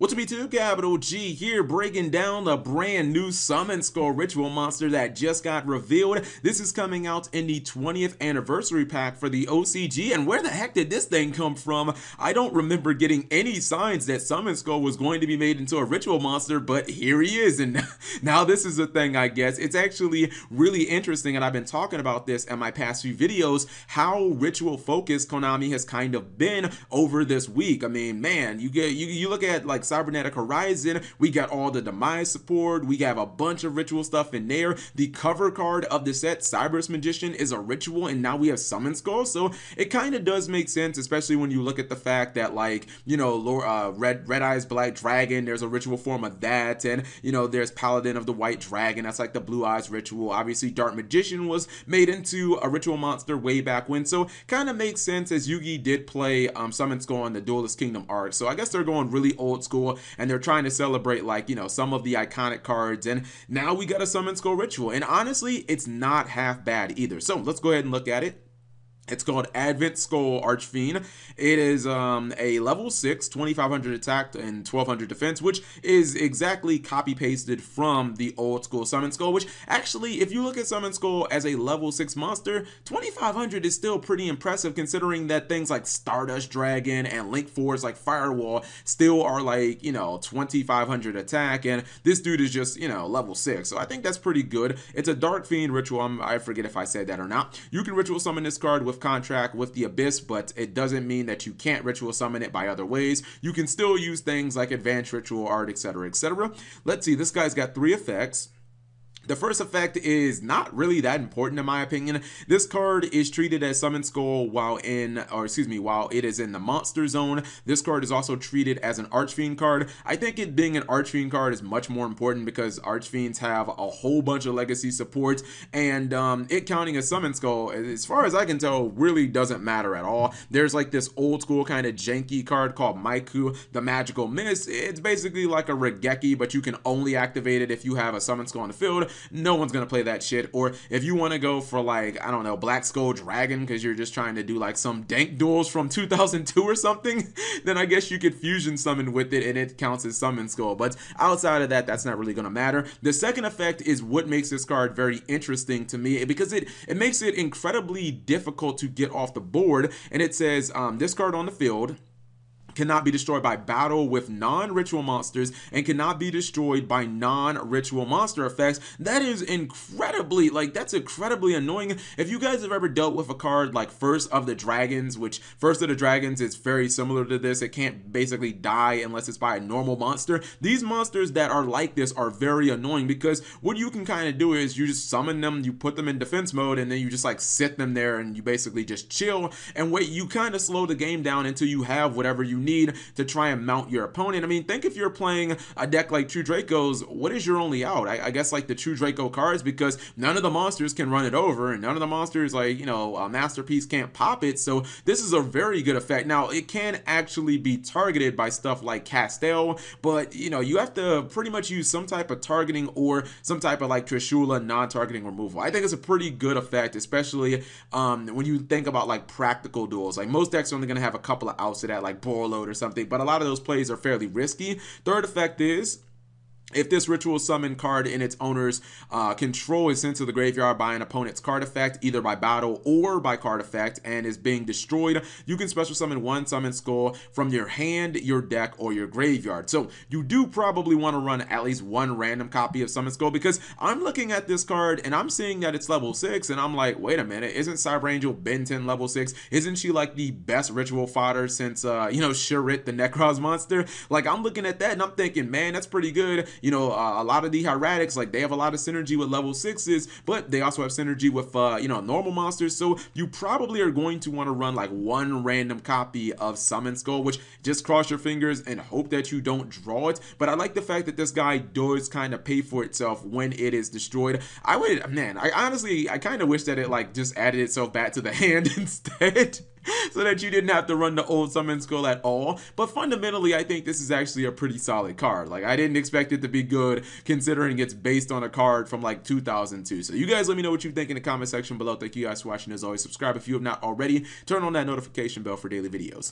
What's up YouTube, Capital G here, breaking down the brand new Summon Skull Ritual monster that just got revealed. This is coming out in the 20th anniversary pack for the OCG, and where the heck did this thing come from? I don't remember getting any signs that Summon Skull was going to be made into a ritual monster, but here he is, and now this is a thing, I guess. It's actually really interesting, and I've been talking about this in my past few videos, how ritual focused Konami has kind of been over this week. I mean, man, you look at like Cybernetic Horizon, we got all the Demise support, we have a bunch of ritual stuff in there. The cover card of the set, Cyber's Magician, is a ritual, and now we have Summon Skull, so it kind of does make sense, especially when you look at the fact that, like, you know, Red Eyes Black Dragon, there's a ritual form of that, and, you know, there's Paladin of the White Dragon, that's like the Blue Eyes ritual. Obviously, Dark Magician was made into a ritual monster way back when, so kind of makes sense, as Yugi did play Summon Skull in the Duelist Kingdom arc, so I guess they're going really old school, and they're trying to celebrate, like, you know, some of the iconic cards, and now we got a Summon Skull ritual, and honestly, it's not half bad either. So let's go ahead and look at it. It's called Advent Skull Archfiend. It is a level 6, 2500 attack and 1200 defense, which is exactly copy pasted from the old school Summon Skull, which actually, if you look at Summon Skull as a level 6 monster, 2500 is still pretty impressive, considering that things like Stardust Dragon and Link Force like Firewall still are, like, you know, 2500 attack, and this dude is just, you know, level 6. So I think that's pretty good. It's a Dark Fiend ritual. I forget if I said that or not. You can ritual summon this card with contract with the Abyss, but it doesn't mean that you can't ritual summon it by other ways. You can still use things like advanced ritual art, etc., etc. Let's see, this guy's got 3 effects. The first effect is not really that important in my opinion. This card is treated as Summon Skull while it is in the monster zone. This card is also treated as an Archfiend card. I think it being an Archfiend card is much more important because Archfiends have a whole bunch of legacy support, and it counting as Summon Skull, as far as I can tell, really doesn't matter at all. There's like this old school kind of janky card called Maiku, the Magical Mist. It's basically like a Regeki, but you can only activate it if you have a Summon Skull in the field. No one's gonna play that shit. Or if you want to go for, like, I don't know, Black Skull Dragon because you're just trying to do like some dank duels from 2002 or something, then I guess you could fusion summon with it and it counts as Summon Skull. But outside of that, that's not really gonna matter. The second effect is what makes this card very interesting to me, because it makes it incredibly difficult to get off the board, and it says this card on the field cannot be destroyed by battle with non-ritual monsters and cannot be destroyed by non-ritual monster effects. That is incredibly, like, that's incredibly annoying. If you guys have ever dealt with a card like First of the Dragons, which First of the Dragons is very similar to this, it can't basically die unless it's by a normal monster. These monsters that are like this are very annoying because what you can kind of do is you just summon them, you put them in defense mode, and then you just like sit them there and you basically just chill and wait. You kind of slow the game down until you have whatever you need to try and mount your opponent. I mean, think if you're playing a deck like True Draco's, what is your only out? I guess like the True Draco cards, because none of the monsters can run it over, and none of the monsters, like, you know, a Masterpiece can't pop it. So this is a very good effect. Now, it can actually be targeted by stuff like Castell, but, you know, you have to pretty much use some type of targeting or some type of like Trishula non-targeting removal. I think it's a pretty good effect, especially when you think about like practical duels. Like, most decks are only going to have a couple of outs to that, like Borload or something, but a lot of those plays are fairly risky. Third effect is, if this ritual summon card in its owner's control is sent to the graveyard by an opponent's card effect, either by battle or by card effect, and is being destroyed, you can special summon one Summon Skull from your hand, your deck, or your graveyard. So you do probably want to run at least one random copy of Summon Skull, because I'm looking at this card and I'm seeing that it's level 6, and I'm like, wait a minute, isn't Cyber Angel Ben 10 level 6? Isn't she like the best ritual fodder since, you know, Shirit, the Necroz monster? Like, I'm looking at that and I'm thinking, man, that's pretty good. You know, a lot of the Hieratics, like, they have a lot of synergy with level 6s, but they also have synergy with, you know, normal monsters. So you probably are going to want to run like one random copy of Summon Skull, which just cross your fingers and hope that you don't draw it. But I like the fact that this guy does kind of pay for itself when it is destroyed. I kind of wish that it like just added itself back to the hand instead. So that you didn't have to run the old Summon Skull at all. But fundamentally, I think this is actually a pretty solid card. Like, I didn't expect it to be good, considering it's based on a card from like 2002. So you guys let me know what you think in the comment section below. Thank you guys for watching. As always, subscribe if you have not already. Turn on that notification bell for daily videos.